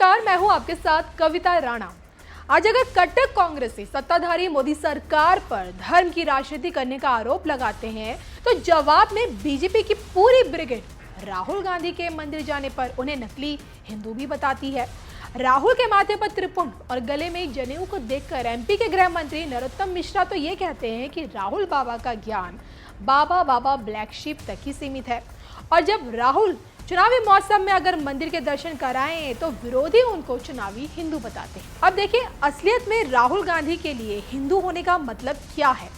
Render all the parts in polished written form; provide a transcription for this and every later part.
नमस्कार, मैं हूं आपके साथ कविता राणा। आज अगर कट्टर कांग्रेसी सत्ताधारी मोदी सरकार पर धर्म की राजनीति करने का आरोप लगाते हैं तो जवाब में बीजेपी की पूरी ब्रिगेड राहुल गांधी के मंदिर जाने पर उन्हें नकली हिंदू भी बताती है। राहुल के माथे पर त्रिपुंड और गले में जनेऊ को देखकर एमपी के गृह मंत्री नरोत्तम मिश्रा तो ये कहते हैं कि राहुल बाबा का ज्ञान बाबा ब्लैक शीप तक ही सीमित है, और जब राहुल चुनावी मौसम में अगर मंदिर के दर्शन कराएं तो विरोधी उनको चुनावी हिंदू बताते हैं। अब देखिए, असलियत में राहुल गांधी के लिए हिंदू होने का मतलब क्या है,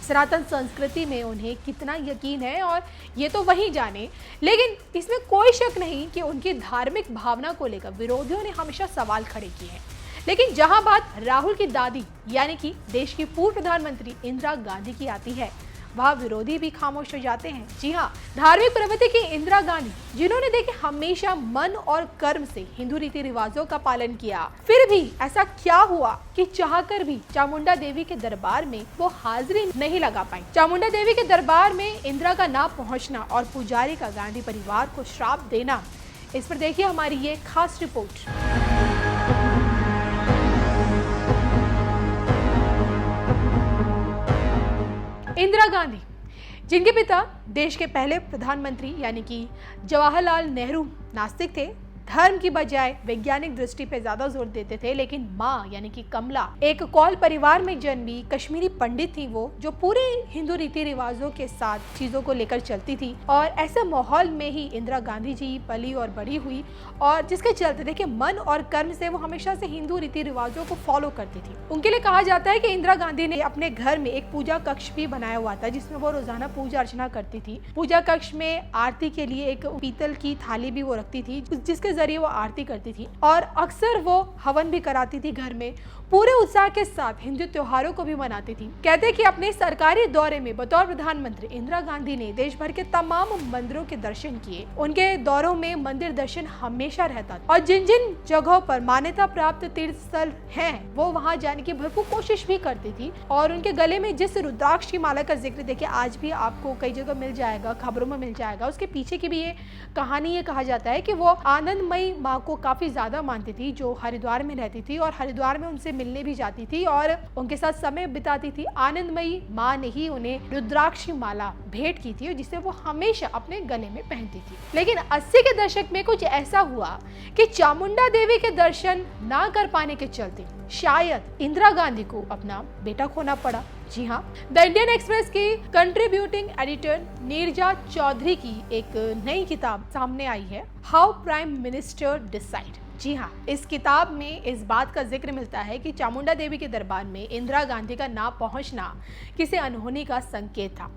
सनातन संस्कृति में उन्हें कितना यकीन है, और ये तो वही जाने। लेकिन इसमें कोई शक नहीं कि उनकी धार्मिक भावना को लेकर विरोधियों ने हमेशा सवाल खड़े किए हैं। लेकिन जहां बात राहुल की दादी यानी कि देश की पूर्व प्रधानमंत्री इंदिरा गांधी की आती है, वह विरोधी भी खामोश हो जाते हैं। जी हाँ, धार्मिक प्रवृत्ति की इंदिरा गांधी, जिन्होंने देखिए हमेशा मन और कर्म से हिंदू रीति रिवाजों का पालन किया, फिर भी ऐसा क्या हुआ कि चाहकर भी चामुंडा देवी के दरबार में वो हाजिरी नहीं लगा पाई। चामुंडा देवी के दरबार में इंदिरा का ना पहुंचना और पुजारी का गांधी परिवार को श्राप देना, इस पर देखिए हमारी ये खास रिपोर्ट। इंदिरा गांधी, जिनके पिता देश के पहले प्रधानमंत्री यानी कि जवाहरलाल नेहरू नास्तिक थे, धर्म की बजाय वैज्ञानिक दृष्टि पे ज्यादा जोर देते थे, लेकिन माँ यानी कि कमला एक कौल परिवार में जन्मी कश्मीरी पंडित थी, वो जो पूरे हिंदू रीति रिवाजों के साथ चीजों को लेकर चलती थी। और ऐसे माहौल में ही इंदिरा गांधी जी पली और बड़ी हुई, और जिसके चलते देखिए मन और कर्म से वो हमेशा से हिंदू रीति रिवाजों को फॉलो करती थी। उनके लिए कहा जाता है कि इंदिरा गांधी ने अपने घर में एक पूजा कक्ष भी बनाया हुआ था, जिसमें वो रोजाना पूजा अर्चना करती थी। पूजा कक्ष में आरती के लिए एक पीतल की थाली भी वो रखती थी, जिसके जरिए वो आरती करती थी, और अक्सर वो हवन भी कराती थी घर में। पूरे उत्साह के साथ हिंदू त्योहारों को भी मनाती थी। कहते हैं कि अपने सरकारी दौरे में बतौर प्रधानमंत्री इंदिरा गांधी ने देश भर के तमाम मंदिरों के दर्शन किए। उनके दौरों में मंदिर दर्शन हमेशा रहता था, और जिन जिन जगहों पर मान्यता प्राप्त तीर्थ स्थल हैं, वो वहां जाने की भरपूर कोशिश भी करती थी। और उनके गले में जिस रुद्राक्ष की माला का जिक्र देखिए आज भी आपको कई जगह मिल जाएगा, खबरों में मिल जाएगा। उसके पीछे की भी ये कहानी, ये कहा जाता है कि वो आनंदमयी माँ को काफी ज्यादा मानती थी, जो हरिद्वार में रहती थी, और हरिद्वार में उनसे मिलने भी जाती थी और उनके साथ समय बिताती थी। आनंदमयी माँ ने ही उन्हें रुद्राक्ष की माला भेंट की थी, जिसे वो हमेशा अपने गले में पहनती थी। लेकिन 80 के दशक में कुछ ऐसा हुआ कि चामुंडा देवी के दर्शन ना कर पाने के चलते शायद इंदिरा गांधी को अपना बेटा खोना पड़ा। जी हाँ, द इंडियन एक्सप्रेस की कंट्रीब्यूटिंग एडिटर नीरजा चौधरी की एक नई किताब सामने आई है, हाउ प्राइम मिनिस्टर डिसाइड। जी हाँ, इस किताब में इस बात का जिक्र मिलता है कि चामुंडा देवी के दरबार में इंदिरा गांधी का ना पहुंचना किसी अनहोनी का संकेत था।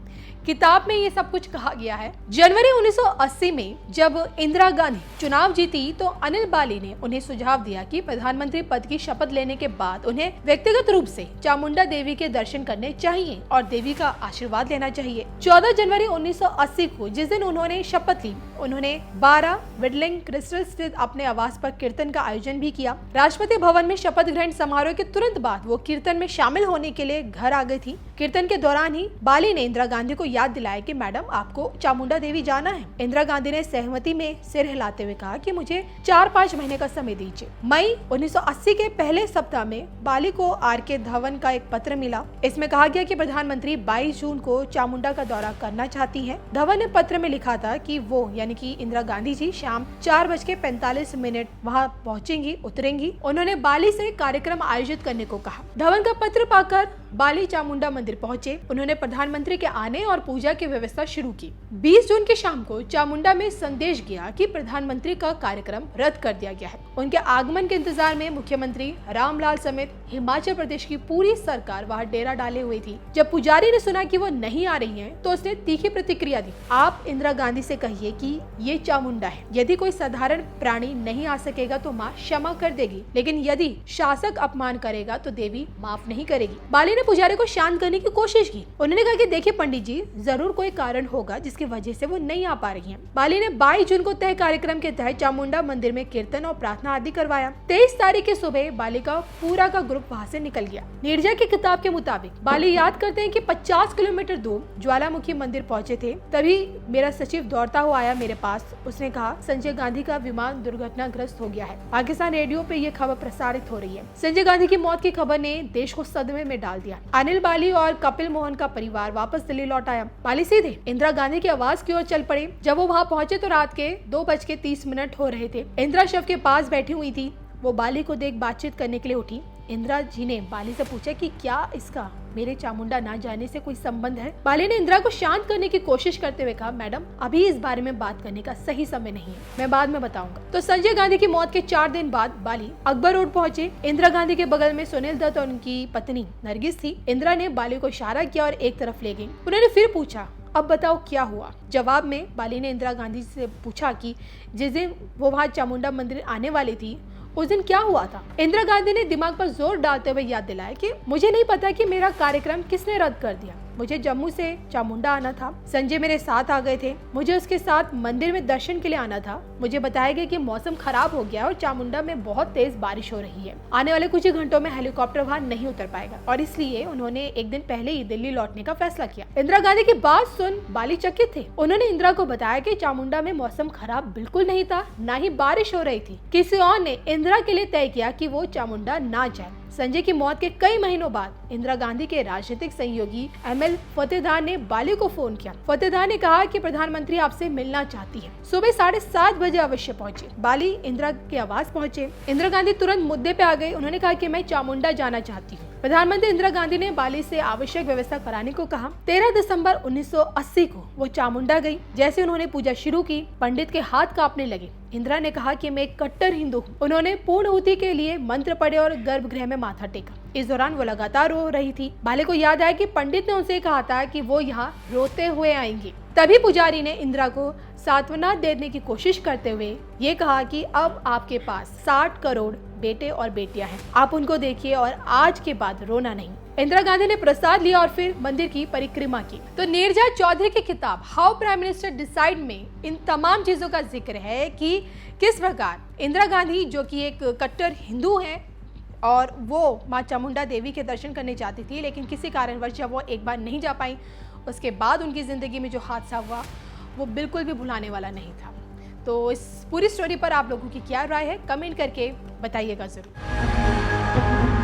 किताब में ये सब कुछ कहा गया है। जनवरी 1980 में जब इंदिरा गांधी चुनाव जीती तो अनिल बाली ने उन्हें सुझाव दिया कि प्रधानमंत्री पद की शपथ लेने के बाद उन्हें व्यक्तिगत रूप से चामुंडा देवी के दर्शन करने चाहिए और देवी का आशीर्वाद लेना चाहिए। 14 जनवरी 1980 को जिस दिन उन्होंने शपथ ली, उन्होंने 12 विडलिंग क्रिस्टल स्थित अपने आवास पर कीर्तन का आयोजन भी किया। राष्ट्रपति भवन में शपथ ग्रहण समारोह के तुरंत बाद वो कीर्तन में शामिल होने के लिए घर आ गई थी। कीर्तन के दौरान ही बाली ने इंदिरा गांधी को याद दिलाया कि मैडम, आपको चामुंडा देवी जाना है। इंदिरा गांधी ने सहमति में सिर हिलाते हुए कहा कि मुझे 4-5 महीने का समय दीजिए। मई 1980 के पहले सप्ताह में बाली को आर.के. धवन का एक पत्र मिला। इसमें कहा गया कि प्रधानमंत्री 22 जून को चामुंडा का दौरा करना चाहती हैं। धवन ने पत्र में लिखा था कि वो यानी कि इंदिरा गांधी जी शाम 4:45 वहां पहुंचेंगी, उतरेंगी। उन्होंने बाली से कार्यक्रम आयोजित करने को कहा। धवन का पत्र पाकर बाली चामुंडा मंदिर पहुंचे। उन्होंने प्रधानमंत्री के आने और पूजा की व्यवस्था शुरू की। 20 जून की शाम को चामुंडा में संदेश गया कि प्रधानमंत्री का कार्यक्रम रद्द कर दिया गया है। उनके आगमन के इंतजार में मुख्यमंत्री रामलाल समेत हिमाचल प्रदेश की पूरी सरकार वहां डेरा डाले हुई थी। जब पुजारी ने सुना कि वो नहीं आ रही हैं, तो उसने तीखी प्रतिक्रिया दी। आप इंदिरा गांधी से कहिए कि ये चामुंडा है, यदि कोई साधारण प्राणी नहीं आ सकेगा तो माँ क्षमा कर देगी, लेकिन यदि शासक अपमान करेगा तो देवी माफ नहीं करेगी। बाली ने उन्होंने पुजारी को शांत करने की कोशिश की। उन्होंने कहा कि देखिए पंडित जी, जरूर कोई कारण होगा जिसकी वजह से वो नहीं आ पा रही हैं। बाली ने 22 जून को तय कार्यक्रम के तहत चामुंडा मंदिर में कीर्तन और प्रार्थना आदि करवाया। 23 तारीख की सुबह बाली का पूरा का ग्रुप वहाँ से निकल गया। नीरजा की किताब के मुताबिक बाली याद करते हैं कि 50 किलोमीटर दूर ज्वालामुखी मंदिर पहुंचे थे, तभी मेरा सचिव दौड़ता हुआ आया मेरे पास। उसने कहा संजय गांधी का विमान दुर्घटनाग्रस्त हो गया है। पाकिस्तान रेडियो पे ये खबर प्रसारित हो रही है। संजय गांधी की मौत की खबर ने देश को सदमे में डाल दिया। अनिल बाली और कपिल मोहन का परिवार वापस दिल्ली लौट आया। बाली सीधे इंदिरा गांधी के आवास की ओर चल पड़े। जब वो वहाँ पहुंचे तो रात के 2:30 हो रहे थे। इंदिरा शव के पास बैठी हुई थी। वो बाली को देख बातचीत करने के लिए उठी। इंदिरा जी ने बाली से पूछा कि क्या इसका मेरे चामुंडा ना जाने से कोई संबंध है। बाली ने इंदिरा को शांत करने की कोशिश करते हुए कहा, मैडम अभी इस बारे में बात करने का सही समय नहीं है, मैं बाद में बताऊंगा। तो संजय गांधी की मौत के 4 दिन बाद बाली अकबर रोड पहुंचे। इंदिरा गांधी के बगल में सुनील दत्त और उनकी पत्नी नरगिस थी। इंदिरा ने बाली को इशारा किया और एक तरफ ले गई। उन्होंने फिर पूछा, अब बताओ क्या हुआ। जवाब में बाली ने इंदिरा गांधी से पूछा कि जिस दिन वो वहाँ चामुंडा मंदिर आने वाली थी उस दिन क्या हुआ था। इंदिरा गांधी ने दिमाग पर जोर डालते हुए याद दिलाया कि मुझे नहीं पता कि मेरा कार्यक्रम किसने रद्द कर दिया। मुझे जम्मू से चामुंडा आना था। संजय मेरे साथ आ गए थे। मुझे उसके साथ मंदिर में दर्शन के लिए आना था। मुझे बताया गया कि मौसम खराब हो गया और चामुंडा में बहुत तेज बारिश हो रही है। आने वाले कुछ ही घंटों में हेलीकॉप्टर वहाँ नहीं उतर पाएगा और इसलिए उन्होंने एक दिन पहले ही दिल्ली लौटने का फैसला किया। इंदिरा गांधी की बात सुन बाली चकित थे। उन्होंने इंदिरा को बताया कि चामुंडा में मौसम खराब बिल्कुल नहीं था, न ही बारिश हो रही थी। किसी और ने इंदिरा के लिए तय किया कि वो चामुंडा ना जाए। संजय की मौत के कई महीनों बाद इंदिरा गांधी के राजनीतिक सहयोगी एमएल फतेहदार ने बाली को फोन किया। फतेहदार ने कहा कि प्रधानमंत्री आपसे मिलना चाहती है। सुबह 7:30 बजे अवश्य पहुंचे। बाली इंदिरा के आवास पहुंचे। इंदिरा गांधी तुरंत मुद्दे पे आ गए। उन्होंने कहा कि मैं चामुंडा जाना चाहती हूँ। प्रधानमंत्री इंदिरा गांधी ने बाली से आवश्यक व्यवस्था कराने को कहा। 13 दिसंबर 1980 को वो चामुंडा गई। जैसे उन्होंने पूजा शुरू की, पंडित के हाथ कांपने लगे। इंदिरा ने कहा कि मैं एक कट्टर हिंदू हूँ। उन्होंने पूर्णाहुति के लिए मंत्र पढ़े और गर्भगृह में माथा टेका। इस दौरान वो लगातार रो रही थी। बाली को याद आया कि पंडित ने उनसे कहा था कि वो यहाँ रोते हुए आएंगे। तभी पुजारी ने इंदिरा को सांत्वना देने की कोशिश करते हुए ये कहा कि अब आपके पास 60 करोड़ बेटे और बेटियां हैं, आप उनको देखिए और आज के बाद रोना नहीं। इंदिरा गांधी ने प्रसाद लिया और फिर मंदिर की परिक्रमा की। तो नीरजा चौधरी की किताब हाउ प्राइम मिनिस्टर डिसाइड में इन तमाम चीजों का जिक्र है कि किस प्रकार इंदिरा गांधी, जो कि एक कट्टर हिंदू हैं और वो माँ चामुंडा देवी के दर्शन करने जाती थी, लेकिन किसी कारणवश जब वो एक बार नहीं जा पाई, उसके बाद उनकी जिंदगी में जो हादसा हुआ वो बिल्कुल भी भुलाने वाला नहीं था। तो इस पूरी स्टोरी पर आप लोगों की क्या राय है, कमेंट करके बताइएगा जरूर।